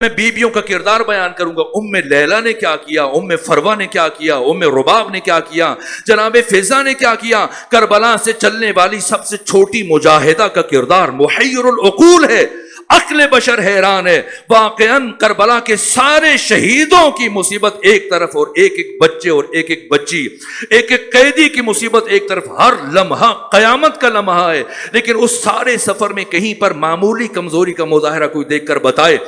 میں بیویوں کا کردار بیان کروں گا، ام لیلا نے کیا کیا، ام فروا نے کیا کیا، ام رباب نے کیا کیا، جناب فضا نے کیا کیا۔ کربلا سے چلنے والی سب سے چھوٹی مجاہدہ کا کردار محیر العقول ہے، عقل بشر حیران ہے۔ واقعاً کربلا کے سارے شہیدوں کی مصیبت ایک طرف، اور ایک ایک بچے اور ایک ایک بچی، ایک ایک قیدی کی مصیبت ایک طرف، ہر لمحہ قیامت کا لمحہ ہے۔ لیکن اس سارے سفر میں کہیں پر معمولی کمزوری کا مظاہرہ کوئی دیکھ کر بتائے؟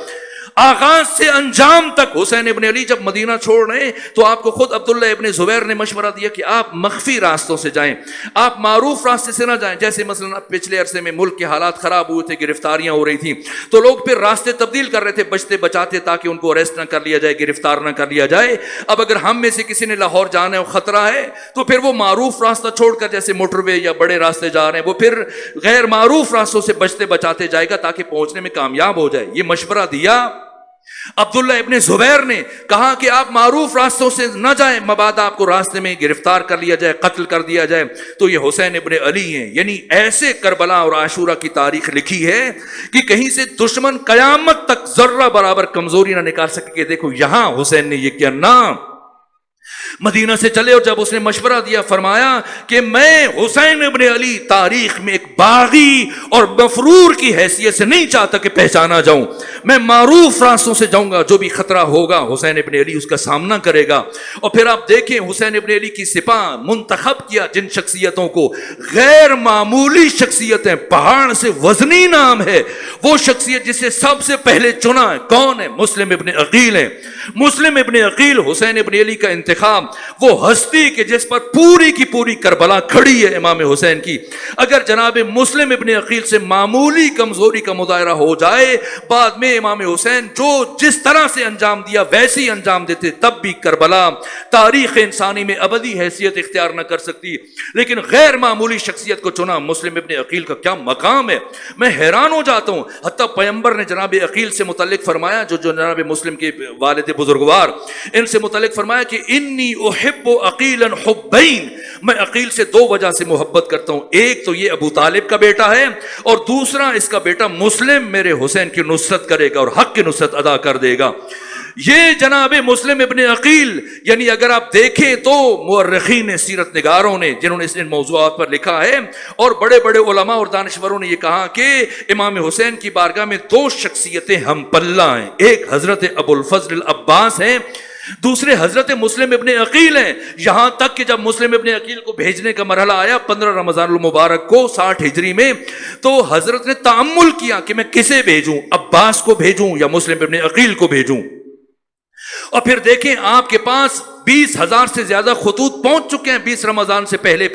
آغاز سے انجام تک حسین ابن علی جب مدینہ چھوڑ رہے ہیں تو آپ کو خود عبداللہ ابن زبیر نے مشورہ دیا کہ آپ مخفی راستوں سے جائیں، آپ معروف راستے سے نہ جائیں۔ جیسے مثلا پچھلے عرصے میں ملک کے حالات خراب ہوئے تھے، گرفتاریاں ہو رہی تھیں، تو لوگ پھر راستے تبدیل کر رہے تھے بچتے بچاتے تاکہ ان کو اریسٹ نہ کر لیا جائے، گرفتار نہ کر لیا جائے۔ اب اگر ہم میں سے کسی نے لاہور جانا ہے اور خطرہ ہے تو پھر وہ معروف راستہ چھوڑ کر جیسے موٹر وے یا بڑے راستے جا رہے ہیں، وہ پھر غیر معروف راستوں سے بچتے بچاتے جائے گا تاکہ پہنچنے میں کامیاب ہو جائے۔ یہ مشورہ دیا عبداللہ ابن زبیر نے، کہا کہ آپ معروف راستوں سے نہ جائیں، مبادا آپ کو راستے میں گرفتار کر لیا جائے، قتل کر دیا جائے۔ تو یہ حسین ابن علی ہیں، یعنی ایسے کربلا اور عاشورہ کی تاریخ لکھی ہے کہ کہیں سے دشمن قیامت تک ذرہ برابر کمزوری نہ نکال سکے کہ دیکھو یہاں حسین نے یہ کیا۔ نام مدینہ سے چلے، اور جب اس نے مشورہ دیا فرمایا کہ میں حسین ابن علی تاریخ میں ایک باغی اور مفرور کی حیثیت سے نہیں چاہتا کہ پہچانا جاؤں، میں معروف راستوں سے جاؤں گا، جو بھی خطرہ ہوگا حسین ابن علی اس کا سامنا کرے گا۔ اور پھر آپ دیکھیں حسین ابن علی کی سپاہ منتخب کیا جن شخصیتوں کو، غیر معمولی شخصیتیں، پہاڑ سے وزنی نام ہے، وہ شخصیت جسے سب سے پہلے چنا ہے کون ہے؟ مسلم ابن عقیل ہے۔ مسلم ابن عقیل حسین ابن علی کا انتخاب، وہ ہستی کہ جس پر پوری کی پوری کربلا کھڑی ہے امام حسین کی۔ اگر جناب مسلم ابن عقیل سے معمولی کمزوری کا مظاہرہ ہو جائے، بعد میں امام حسین جو جس طرح سے انجام دیا ویسے ہی انجام دیتے، تب بھی کربلا تاریخ انسانی میں ابدی حیثیت اختیار نہ کر سکتی۔ لیکن غیر معمولی شخصیت کو چنا۔ مسلم ابن عقیل کا کیا مقام ہے، میں حیران ہو جاتا ہوں۔ حتیٰ پیغمبر نے جناب عقیل سے متعلق فرمایا، جو جناب مسلم کے والد بزرگوار، ان سے متعلق فرمایا کہ انی احب عقیلا حبین، میں عقیل سے دو وجہ سے محبت کرتا ہوں، ایک تو یہ ابو طالب کا بیٹا ہے، اور دوسرا اس کا بیٹا مسلم میرے حسین کی نصرت کرے گا اور حق کی نصرت ادا کر دے گا۔ یہ جناب مسلم ابن عقیل، یعنی اگر آپ دیکھیں تو مورخین سیرت نگاروں نے جنہوں نے ان موضوعات پر لکھا ہے، اور بڑے بڑے علماء اور دانشوروں نے یہ کہا کہ امام حسین کی بارگاہ میں دو شخصیتیں ہم پلہ ہیں، ایک حضرت ابو الفضل العباس ہیں، دوسرے حضرت مسلم ابن عقیل ہیں۔ یہاں تک کہ جب مسلم ابن عقیل کو بھیجنے کا مرحلہ آیا 15 رمضان المبارک کو 60 ہجری میں، تو حضرت نے تأمل کیا کہ میں کسے بھیجوں، عباس کو بھیجوں یا مسلم ابن عقیل کو بھیجوں۔ اور پھر دیکھیں آپ کے پاس 20,000 سے زیادہ خطوط پہنچ چکے ہیں 20 رمضان سے پہلے۔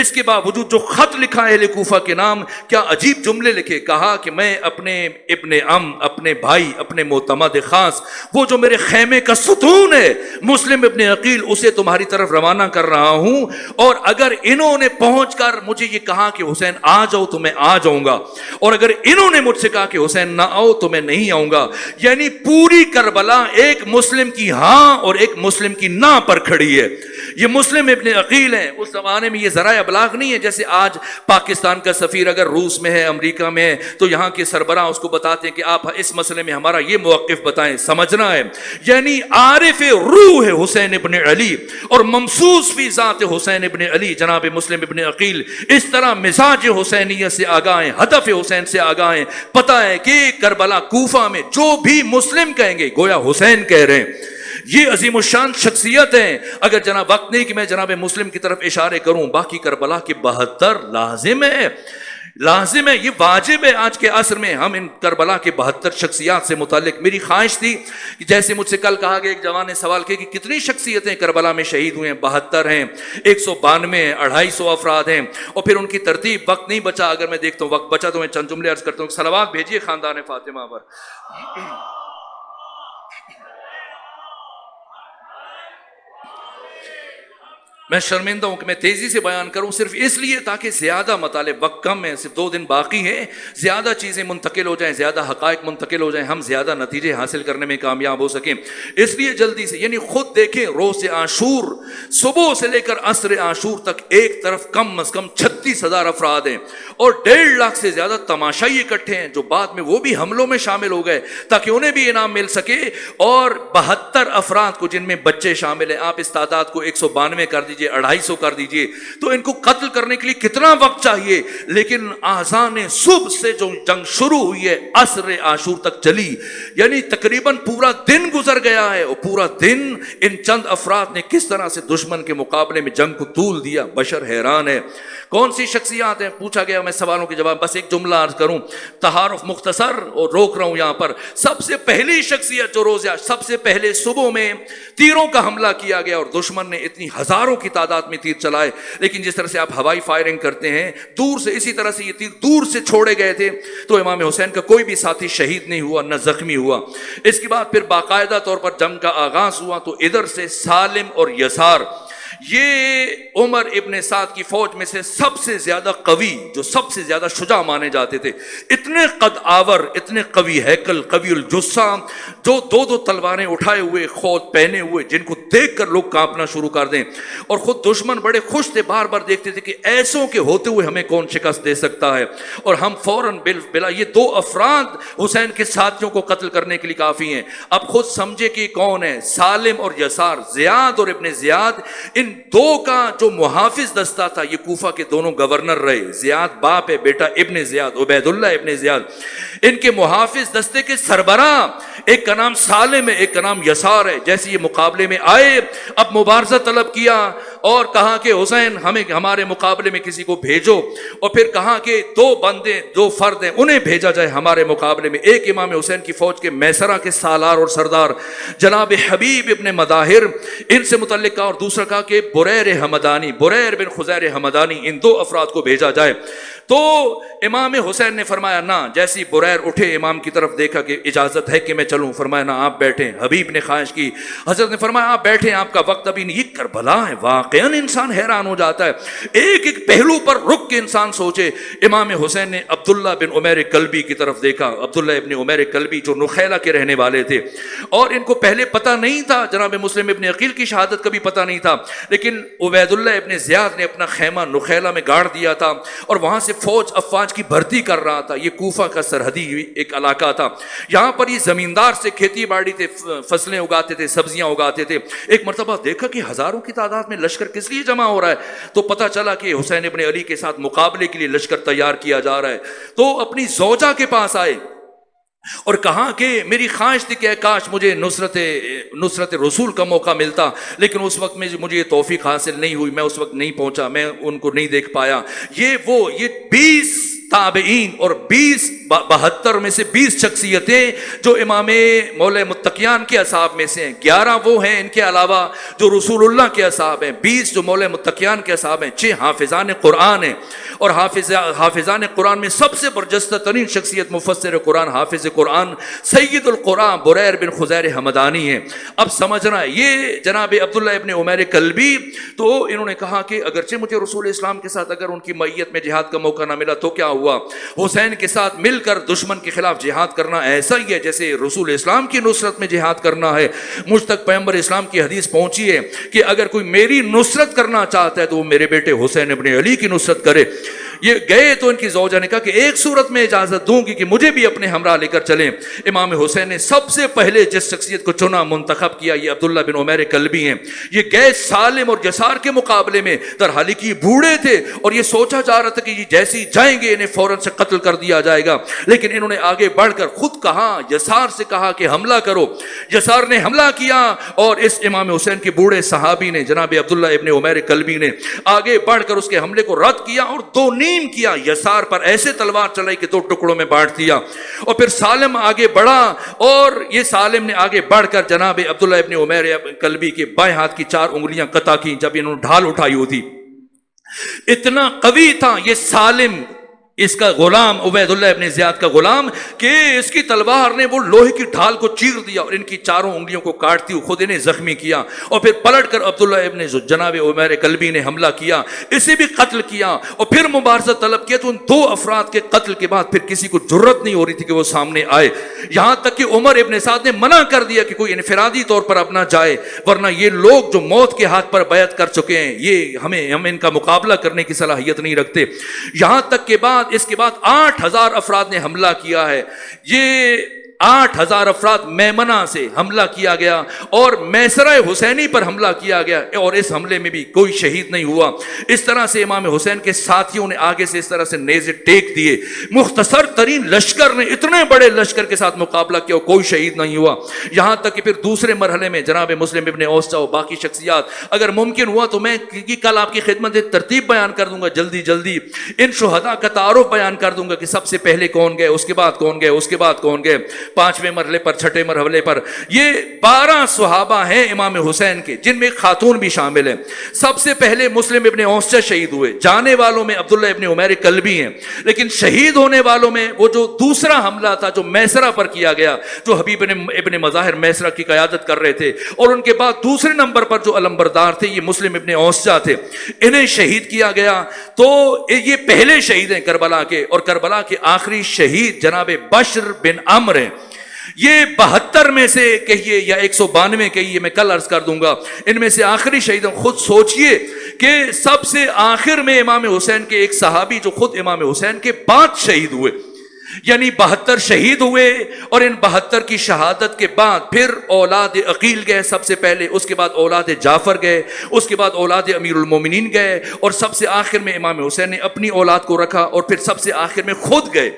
اس کے باوجود جو خط لکھا ہے اہل کوفہ کے نام، کیا عجیب جملے لکھے، کہا کہ میں اپنے ابن عم، اپنے بھائی، اپنے معتمد خاص، وہ جو میرے خیمے کا ستون ہے مسلم ابن عقیل، اسے تمہاری طرف روانہ کر رہا ہوں، اور اگر انہوں نے پہنچ کر مجھے یہ کہا کہ حسین آ جاؤ تو میں آ جاؤں گا، اور اگر انہوں نے مجھ سے کہا کہ حسین نہ آؤ تو میں نہیں آؤں گا۔ یعنی پوری کربلا ایک مسلم کی ہاں اور ایک مسلم کی نہ پر کھڑی ہے۔ یہ مسلم ابن عقیل ہیں۔ اس زمانے میں یہ ذرائع ابلاغ نہیں ہے، جیسے آج پاکستان کا سفیر اگر روس میں ہے، امریکہ میں ہے، تو یہاں کے سربراہ اس کو بتاتے ہیں کہ آپ اس مسئلے میں ہمارا یہ موقف بتائیں، سمجھنا ہے۔ یعنی عارف روح ہے حسین ابن علی، اور ممسوس فی ذات حسین ابن علی جناب مسلم ابن عقیل، اس طرح مزاج حسینیت سے آگاہ ہیں، ہدف حسین سے آگاہ ہیں، پتہ ہے کہ کربلا کوفہ میں جو بھی مسلم کہیں گے گویا حسین کہہ رہے ہیں۔ یہ عظیم الشان شخصیت ہیں۔ اگر جناب وقت نہیں کہ میں جناب مسلم کی طرف اشارے کروں، باقی کربلا کے 72 لازم ہے، یہ واجب ہے۔ آج کے عصر میں ہم ان کربلا کے 72 شخصیات سے متعلق، میری خواہش تھی کہ جیسے مجھ سے کل کہا گیا، ایک جوان نے سوال کیا کہ کتنی شخصیتیں کربلا میں شہید ہوئے ہیں، 72 ہیں، 192 ہیں، 250 افراد ہیں، اور پھر ان کی ترتیب۔ وقت نہیں بچا، اگر میں دیکھتا ہوں وقت بچا تو میں چند جملے عرض کرتا ہوں۔ صلوات بھیجیے خاندان فاطمہ پر۔ میں شرمندہ ہوں کہ میں تیزی سے بیان کروں صرف اس لیے تاکہ زیادہ مطالب، وقت کم ہے، صرف 2 دن باقی ہیں، زیادہ چیزیں منتقل ہو جائیں، زیادہ حقائق منتقل ہو جائیں، ہم زیادہ نتیجے حاصل کرنے میں کامیاب ہو سکیں، اس لیے جلدی سے، یعنی خود دیکھیں روز عاشور صبح سے لے کر عصر عاشور تک ایک طرف کم از کم 36,000 افراد ہیں اور 1.5 لاکھ سے زیادہ تماشائی اکٹھے ہیں جو بعد میں وہ بھی حملوں میں شامل ہو گئے تاکہ انہیں بھی انعام مل سکے، اور 72 افراد کو جن میں بچے شامل ہیں، آپ اس تعداد کو 192 کر دیجئے، 250 کر دیجئے، تو ان کو قتل کرنے کے لیے کتنا وقت چاہیے، لیکن آذان صبح سے جو جنگ شروع ہوئی ہے عصر عاشور تک چلی، یعنی تقریباً پورا دن گزر گیا ہے، اور پورا دن ان چند افراد نے کس طرح سے دشمن کے مقابلے میں جنگ کو طول دیا، بشر حیران ہے۔ کون سی شخصیات ہیں پوچھا گیا، میں سوالوں کے جواب بس ایک جملہ عرض کروں، تعارف مختصر، اور روک رہا ہوں یہاں پر۔ سب سے پہلی شخصیت جو روزہ سب سے پہلے صبح میں تیروں کا حملہ کیا گیا، اور دشمن نے اتنی ہزاروں کی تعداد میں تیر چلائے، لیکن جس طرح سے آپ ہوائی فائرنگ کرتے ہیں دور سے، اسی طرح سے یہ تیر دور سے چھوڑے گئے تھے، تو امام حسین کا کوئی بھی ساتھی شہید نہیں ہوا، نہ زخمی ہوا۔ اس کے بعد پھر باقاعدہ طور پر جنگ کا آغاز ہوا، تو ادھر سے سالم اور یسار، یہ عمر ابن سعد کی فوج میں سے سب سے زیادہ قوی، جو سب سے زیادہ شجاع مانے جاتے تھے، اتنے قد آور، اتنے قوی ہیکل، قوی الجثہ، جو 2 تلواریں اٹھائے ہوئے، خود پہنے ہوئے، جن کو دیکھ کر لوگ کانپنا شروع کر دیں، اور خود دشمن بڑے خوش تھے، بار بار دیکھتے تھے کہ ایسوں کے ہوتے ہوئے ہمیں کون شکست دے سکتا ہے، اور ہم فوراً بلا یہ 2 افراد حسین کے ساتھیوں کو قتل کرنے کے لیے کافی ہیں۔ اب خود سمجھے کہ کون ہے، سالم اور یسار، زیاد اور ابن زیاد، ان 2 کا جو محافظ دستہ تھا، یہ کوفہ کے دونوں گورنر رہے، زیاد باپ ہے، بیٹا ابن زیاد، عبید اللہ ابن زیاد، ان کے محافظ دستے کے سربراہ، ایک کا نام سالم ہے، ایک کا نام یسار ہے۔ جیسے یہ مقابلے میں آئے، اب مبارزہ طلب کیا اور کہا کہ حسین ہمارے مقابلے میں کسی کو بھیجو، اور پھر کہا کہ 2 بندے، 2 فرد ہیں، انہیں بھیجا جائے ہمارے مقابلے میں، ایک امام حسین کی فوج کے میسرہ کے سالار اور سردار جناب حبیب ابن مظاہر، ان سے متعلق کہا، اور دوسرا کہا کہ بریر حمدانی، بریر بن خزیر حمدانی، ان 2 افراد کو بھیجا جائے۔ تو امام حسین نے فرمایا نہ، جیسی بریر اٹھے امام کی طرف دیکھا کہ اجازت ہے کہ میں چلوں، فرمایا نہ آپ بیٹھیں۔ حبیب نے خواہش کی، حضرت نے فرمایا آپ بیٹھیں، آپ کا وقت ابھی نہیں۔ یہ کربلا ہے، واقعاً انسان حیران ہو جاتا ہے، ایک ایک پہلو پر رک کے انسان سوچے۔ امام حسین نے عبداللہ بن عمیر کلبی کی طرف دیکھا، عبداللہ ابن عمیر کلبی جو نخیلہ کے رہنے والے تھے، اور ان کو پہلے پتہ نہیں تھا، جناب مسلم ابن عقیل کی شہادت کا بھی پتہ نہیں تھا، لیکن عبید اللہ ابن زیاد نے اپنا خیمہ نخیلہ میں گاڑ دیا تھا، اور وہاں سے فوج افواج کی بھرتی کر رہا تھا۔ یہ کوفہ کا سرحدی ایک علاقہ تھا، یہاں پر یہ زمیندار سے کھیتی باڑی تھے، فصلیں اگاتے تھے، سبزیاں اگاتے تھے۔ ایک مرتبہ دیکھا کہ ہزاروں کی تعداد میں لشکر کس لیے جمع ہو رہا ہے، تو پتہ چلا کہ حسین ابن علی کے ساتھ مقابلے کے لیے لشکر تیار کیا جا رہا ہے۔ تو اپنی زوجہ کے پاس آئے اور کہا کہ میری خواہش تھی کہ کاش مجھے نصرت رسول کا موقع ملتا، لیکن اس وقت میں مجھے یہ توفیق حاصل نہیں ہوئی، میں اس وقت نہیں پہنچا، میں ان کو نہیں دیکھ پایا۔ یہ 20 تابعین اور 72 میں سے 20 شخصیتیں جو امام مولا متقیان کے اصحاب میں سے ہیں، 11 وہ ہیں ان کے علاوہ جو رسول اللہ کے اصحاب ہیں، 20 جو مولا متقیان کے اصحاب ہیں، 6 حافظان قرآن ہیں، اور حافظان قرآن میں سب سے برجستہ ترین شخصیت مفسر قرآن، حافظ قرآن سید القرآن بریر بن خزیر حمدانی ہیں۔ اب سمجھنا ہے یہ جناب عبداللہ ابن عمیر کلبی، تو انہوں نے کہا کہ اگرچہ مجھے رسول اسلام کے ساتھ اگر ان کی معیت میں جہاد کا موقع نہ ملا تو کیا ہوا، حسین کے ساتھ مل کر دشمن کے خلاف جہاد کرنا ایسا ہی ہے جیسے رسول اسلام کی نصرت میں جہاد کرنا ہے۔ مجھ تک پیغمبر اسلام کی حدیث پہنچی ہے کہ اگر کوئی میری نصرت کرنا چاہتا ہے تو وہ میرے بیٹے حسین ابن علی کی نصرت کرے۔ یہ گئے تو ان کی زوجہ نے کہا کہ ایک صورت میں اجازت دوں گی کہ مجھے بھی اپنے ہمراہ لے کر چلیں۔ امام حسین نے سب سے پہلے جس شخصیت کو چنا، منتخب کیا، یہ عبداللہ بن عمیر کلبی ہیں۔ یہ گئے سالم اور یسار کے مقابلے میں، درحالی کہ یہ بوڑھے تھے اور یہ سوچا جا رہا تھا کہ یہ جیسی جائیں گے انہیں فوراً سے قتل کر دیا جائے گا، لیکن انہوں نے آگے بڑھ کر خود کہا، یسار سے کہا کہ حملہ کرو۔ یسار نے حملہ کیا اور اس امام حسین کے بوڑھے صحابی نے جناب عبداللہ ابن عمیر کلبی نے آگے بڑھ کر اس کے حملے کو رد کیا اور 2 نیم کیا، یسار پر ایسے تلوار چلائی کہ 2 ٹکڑوں میں بانٹ دیا۔ اور پھر سالم آگے بڑھا اور یہ سالم نے آگے بڑھ کر جناب عبداللہ ابن عمیر کلبی کے بائیں ہاتھ کی 4 انگلیاں قطع کی جب انہوں نے ڈھال اٹھائی ہوئی تھی۔ اتنا قوی تھا یہ سالم اس کا غلام عبید اللہ ابن زیاد کا غلام کہ اس کی تلوار نے وہ لوہے کی ڈھال کو چیر دیا اور ان کی چاروں انگلیوں کو کاٹتی ہوئی خود انہیں زخمی کیا، اور پھر پلٹ کر عبداللہ ابن جناب عمیر کلبی نے حملہ کیا، اسے بھی قتل کیا اور پھر مبارزہ طلب کیا۔ تو ان دو افراد کے قتل کے بعد پھر کسی کو جرت نہیں ہو رہی تھی کہ وہ سامنے آئے، یہاں تک کہ عمر ابن سعد نے منع کر دیا کہ کوئی انفرادی طور پر اب نہ جائے، ورنہ یہ لوگ جو موت کے ہاتھ پر بیعت کر چکے ہیں یہ ہم ان کا مقابلہ کرنے کی صلاحیت نہیں رکھتے۔ یہاں تک کے بعد اس کے بعد 8,000 افراد نے حملہ کیا ہے، یہ 8,000 افراد میمنہ سے حملہ کیا گیا اور میسرہ حسینی پر حملہ کیا گیا، اور اس حملے میں بھی کوئی شہید نہیں ہوا۔ اس طرح سے امام حسین کے ساتھیوں نے آگے سے اس طرح سے نیزے ٹیک دیے، مختصر ترین لشکر نے اتنے بڑے لشکر کے ساتھ مقابلہ کیا اور کوئی شہید نہیں ہوا۔ یہاں تک کہ پھر دوسرے مرحلے میں جناب مسلم ابن اوسطا اور باقی شخصیات، اگر ممکن ہوا تو میں کل آپ کی خدمت ترتیب بیان کر دوں گا، جلدی جلدی ان شہداء کا تعارف بیان کر دوں گا کہ سب سے پہلے کون گئے، اس کے بعد کون گئے، اس کے بعد کون گئے، 5ویں مرحلے پر، 6ٹھے مرحلے پر۔ یہ 12 صحابہ ہیں امام حسین کے، جن میں خاتون بھی شامل ہیں۔ سب سے پہلے مسلم ابن اوسطا شہید ہوئے، جانے والوں میں عبداللہ ابن عمیر کلبی ہیں، لیکن شہید ہونے والوں میں وہ جو دوسرا حملہ تھا جو میسرہ پر کیا گیا، جو حبیب ابن مظاہر میسرہ کی قیادت کر رہے تھے، اور ان کے بعد دوسرے نمبر پر جو علمبردار تھے یہ مسلم ابن اوسطا تھے، انہیں شہید کیا گیا۔ تو یہ پہلے شہید ہیں کربلا کے، اور کربلا کے آخری شہید جناب بشر بن عمرو ہیں۔ یہ 72 میں سے کہیے یا 192 کہیے، میں کل عرض کر دوں گا، ان میں سے آخری شہید ہیں۔ خود سوچئے کہ سب سے آخر میں امام حسین کے ایک صحابی جو خود امام حسین کے بعد شہید ہوئے، یعنی 72 شہید ہوئے، اور ان 72 کی شہادت کے بعد پھر اولاد عقیل گئے سب سے پہلے، اس کے بعد اولاد جعفر گئے، اس کے بعد اولاد امیر المومنین گئے، اور سب سے آخر میں امام حسین نے اپنی اولاد کو رکھا، اور پھر سب سے آخر میں خود گئے۔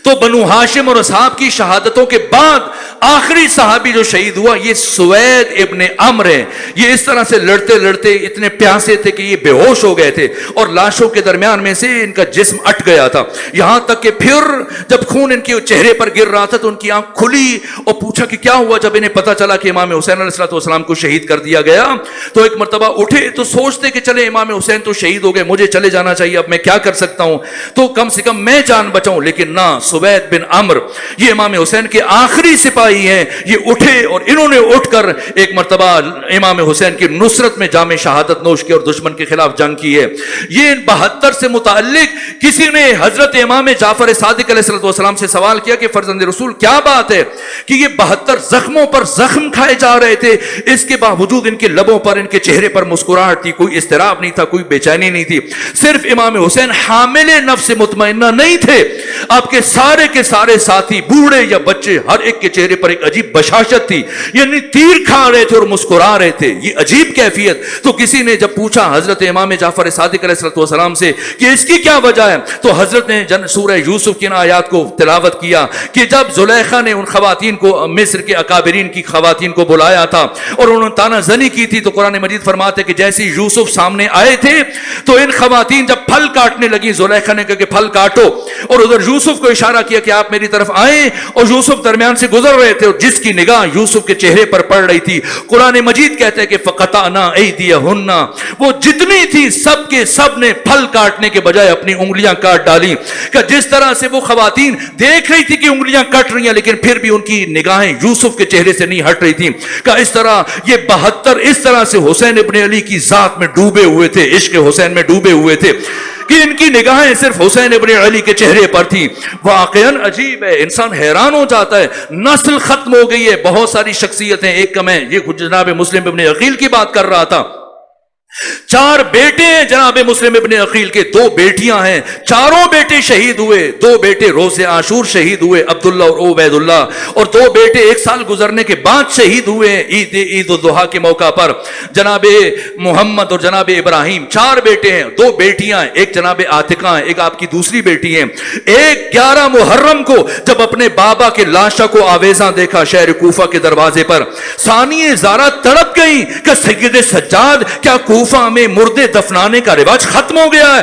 تو بنو ہاشم اور اصحاب کی شہادتوں کے بعد آخری صحابی جو شہید ہوا یہ سوید ابن عمرو ہے۔ یہ اس طرح سے لڑتے لڑتے اتنے پیاسے تھے کہ یہ بے ہوش ہو گئے تھے، اور لاشوں کے درمیان میں سے ان کا جسم اٹ گیا تھا، یہاں تک کہ پھر جب خون ان کے چہرے پر گر رہا تھا تو ان کی آنکھ کھلی اور پوچھا کہ کیا ہوا۔ جب انہیں پتا چلا کہ امام حسین علیہ السلام کو شہید کر دیا گیا تو ایک مرتبہ اٹھے تو سوچتے کہ چلے امام حسین تو شہید ہو گئے، مجھے چلے جانا چاہیے، اب میں کیا کر سکتا ہوں، تو کم سے کم میں جان بچاؤں، لیکن نہ، سوید بن عمرو یہ امام حسین کے آخری سپاہی ہیں، یہ اٹھے اور انہوں نے اٹھ کر ایک مرتبہ امام حسین کی نصرت میں جام شہادت نوش کی اور دشمن کے خلاف جنگ کی ہے۔ یہ ان 72 سے متعلق کسی نے حضرت امام جعفر صادق علیہ السلام سے سوال کیا کہ فرزند رسول کیا بات ہے کہ یہ 72 زخموں پر زخم کھائے جا رہے تھے، اس کے باوجود ان کے لبوں پر، ان کے چہرے پر مسکراہٹ تھی، کوئی اضطراب نہیں تھا، کوئی بے چینی نہیں تھی۔ صرف امام حسین حامل نفس مطمئنہ نہیں تھے، آپ کے سارے ساتھی بوڑھے یا بچے ہر ایک کے چہرے پر ایک عجیب بشاشت تھی، یعنی تیر کھا رہے تھے اور مسکرا رہے تھے، یہ عجیب کیفیت۔ تو کسی نے جب پوچھا حضرت امام جعفر صادق علیہ السلام سے کہ اس کی کیا وجہ ہے، تو حضرت نے سورہ یوسف کی آیات کو تلاوت کیا کہ جب زلیخا نے ان خواتین کو، مصر کے اکابرین کی خواتین کو بلایا تھا اور انہوں نے تانا زنی کی تھی، تو قرآن مجید فرماتے کہ جیسے یوسف سامنے آئے تھے تو ان خواتین جب پھل کاٹنے لگی، زلیخا نے کہا کہ پھل کاٹو، اور ادھر یوسف کو اشارہ کیا کہ آپ میری طرف آئیں، اور یوسف درمیان سے گزر رہے تھے، اور جس کی نگاہ یوسف کے چہرے پر پڑ رہی تھی، قرآن مجید کہتے ہیں کہ فقطعنا ایدیہن، وہ جتنی تھی سب کے سب نے پھل کاٹنے کے بجائے اپنی انگلیاں کاٹ ڈالی، کہ جس طرح سے وہ خواتین دیکھ رہی تھی کہ انگلیاں کٹ رہی ہیں لیکن پھر بھی ان کی نگاہیں یوسف کے چہرے سے نہیں ہٹ رہی تھی، کہ اس طرح یہ 72 اس طرح سے حسین ابن علی کی ذات میں ڈوبے ہوئے تھے، عشق حسین میں ڈوبے ہوئے تھے کہ ان کی نگاہیں صرف حسین ابن علی کے چہرے پر تھی۔ واقعاً عجیب ہے، انسان حیران ہو جاتا ہے، نسل ختم ہو گئی ہے، بہت ساری شخصیتیں، ایک کم ہے، یہ جناب مسلم ابن عقیل کی بات کر رہا تھا، 4 بیٹے ہیں جناب مسلم ابن عقیل کے، 2 بیٹیاں ہیں، چاروں بیٹے شہید ہوئے، 2 بیٹے روز عاشور شہید ہوئے، عبداللہ اور عبید اللہ، اور 2 بیٹے 1 سال گزرنے کے بعد شہید ہوئے عید الضحیٰ کے موقع پر، جناب محمد اور جناب ابراہیم، 4 بیٹے ہیں، 2 بیٹیاں ہیں، ایک جناب عاتقہ ہیں، ایک آپ کی دوسری بیٹی ہیں۔ ایک 11 محرم کو جب اپنے بابا کے لاشا کو آویزاں دیکھا شہر کوفہ کے دروازے پر، ثانیہ زارہ تڑپ گئی کہ سید سجاد کیا کوفہ میں مردے دفنانے کا رواج ختم ہو گیا ہے؟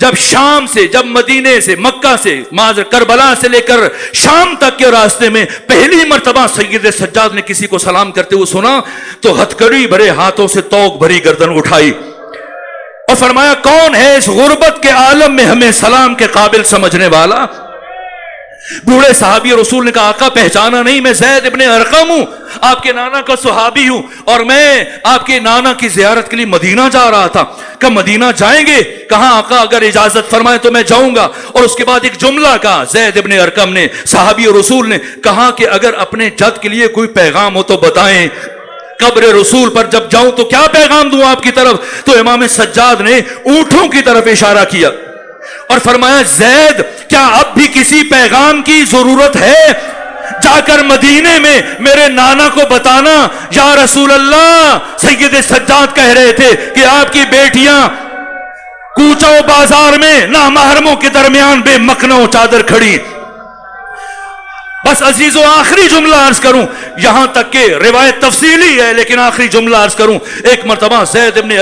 جب شام سے، جب مدینے سے، مکہ سے، کربلا سے لے کر شام تک کے راستے میں پہلی مرتبہ سید سجاد نے کسی کو سلام کرتے ہوئے سنا تو ہتھکڑی بھرے ہاتھوں سے توق بھری گردن اٹھائی اور فرمایا کون ہے اس غربت کے عالم میں ہمیں سلام کے قابل سمجھنے والا؟ بوڑھے صحابی رسول نے کہا آقا پہچانا نہیں، میں زید ابن ارقم ہوں، آپ کے نانا کا صحابی ہوں، اور میں آپ کے نانا کی زیارت کے لیے مدینہ جا رہا تھا۔ کہ مدینہ جائیں گے؟ کہا آقا اگر اجازت فرمائے تو میں جاؤں گا۔ اور اس کے بعد ایک جملہ کہا زید ابن ارقم نے، صحابی رسول نے کہا کہ اگر اپنے جد کے لیے کوئی پیغام ہو تو بتائیں، قبر رسول پر جب جاؤں تو کیا پیغام دوں آپ کی طرف؟ تو امام سجاد نے اونٹوں کی طرف اشارہ کیا اور فرمایا زید کیا اب بھی کسی پیغام کی ضرورت ہے؟ جا کر مدینے میں میرے نانا کو بتانا یا رسول اللہ سید سجاد کہہ رہے تھے کہ آپ کی بیٹیاں کوچہ و بازار میں نامحرموں کے درمیان بے مکھنہ و چادر کھڑی۔ بس عزیزو آخری جملہ عرض کروں، یہاں تک کہ روایت تفصیلی ہے لیکن آخری جملہ عرض کروں، ایک مرتبہ زید ابن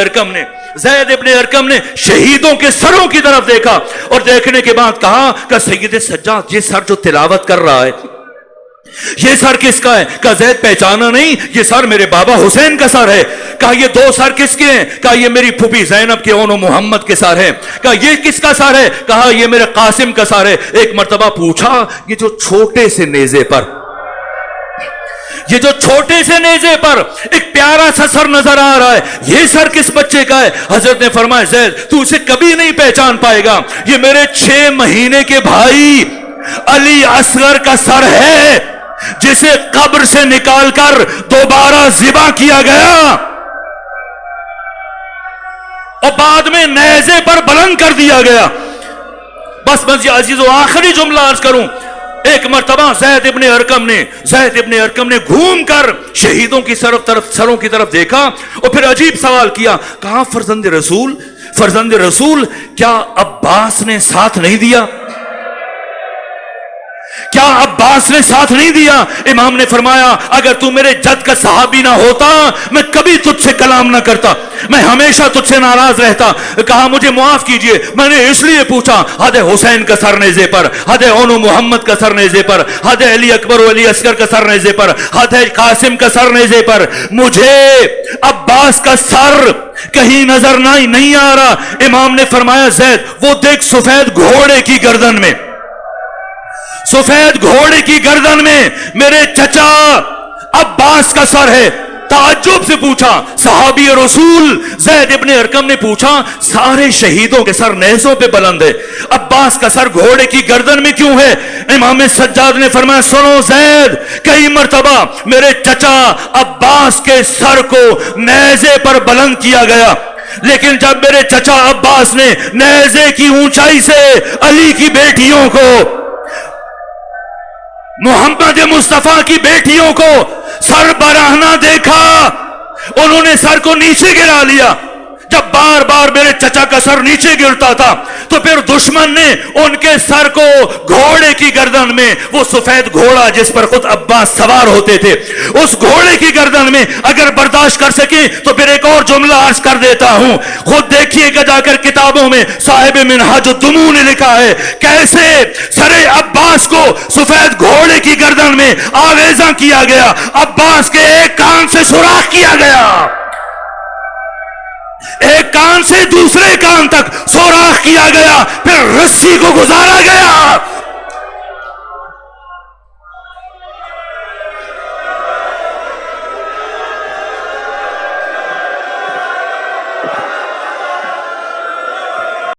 ارقم نے شہیدوں کے سروں کی طرف دیکھا اور دیکھنے کے بعد کہا کہ سید سجاد یہ سر جو تلاوت کر رہا ہے یہ سر کس کا ہے؟ کہا زید پہچانا نہیں، یہ سر میرے بابا حسین کا سر ہے۔ کہا یہ دو سر کس کے ہیں؟ کہا یہ میری پھوپھی زینب کے اون و محمد کے سر ہیں۔ کہا یہ کس کا سر ہے؟ کہا یہ میرے قاسم کا سر ہے۔ ایک مرتبہ پوچھا یہ جو چھوٹے سے نیزے پر ایک پیارا سا سر نظر آ رہا ہے، یہ سر کس بچے کا ہے؟ حضرت نے فرمایا زید تو اسے کبھی نہیں پہچان پائے گا، یہ میرے 6 مہینے کے بھائی علی اصغر کا سر ہے جسے قبر سے نکال کر دوبارہ ذبح کیا گیا اور بعد میں نیزے پر بلند کر دیا گیا۔ بس عزیزو آخری جملہ عرض کروں، ایک مرتبہ زید ابن ارقم نے گھوم کر شہیدوں کی سروں کی طرف دیکھا اور پھر عجیب سوال کیا، کہا فرزند رسول کیا عباس نے ساتھ نہیں دیا؟ کیا عباس نے ساتھ نہیں دیا؟ امام نے فرمایا اگر تو میرے جد کا صحابی نہ ہوتا میں کبھی تجھ سے کلام نہ کرتا، میں ہمیشہ تجھ سے ناراض رہتا۔ کہا مجھے معاف کیجئے، میں نے اس لیے پوچھا حد حسین کا سر نیزے پر، حد اون و محمد کا سر نیزے پر، حد علی اکبر و علی اصغر کا سر نیزے پر، حد قاسم کا سر نیزے پر، مجھے عباس کا سر کہیں نظر نہیں آ رہا۔ امام نے فرمایا زید وہ دیکھ سفید گھوڑے کی گردن میں میرے چچا عباس کا سر ہے۔ تعجب سے پوچھا صحابی رسول زید ابن ارقم نے پوچھا سارے شہیدوں کے سر نیزوں پہ بلند ہے، عباس کا سر گھوڑے کی گردن میں کیوں ہے؟ امام سجاد نے فرمایا سنو زید، کئی مرتبہ میرے چچا عباس کے سر کو نیزے پر بلند کیا گیا، لیکن جب میرے چچا عباس نے نیزے کی اونچائی سے علی کی بیٹیوں کو، محمد مصطفیٰ کی بیٹیوں کو سر برہنہ دیکھا، انہوں نے سر کو نیچے گرا لیا۔ جب بار بار میرے چچا کا سر نیچے گرتا تھا تو پھر دشمن نے ان کے سر کو گھوڑے کی گردن میں، وہ سفید گھوڑا جس پر خود عباس سوار ہوتے تھے، اس گھوڑے کی گردن میں اگر برداشت کر سکے تو پھر ایک اور جملہ عرض کر دیتا ہوں، خود دیکھیے گا جا کر کتابوں میں صاحب منہاج الدموع نے لکھا ہے کیسے سر عباس کو سفید گھوڑے کی گردن میں آویزاں کیا گیا، عباس کے ایک کان سے سوراخ کیا گیا، ایک کان سے دوسرے کان تک سوراخ کیا گیا، پھر رسی کو گزارا گیا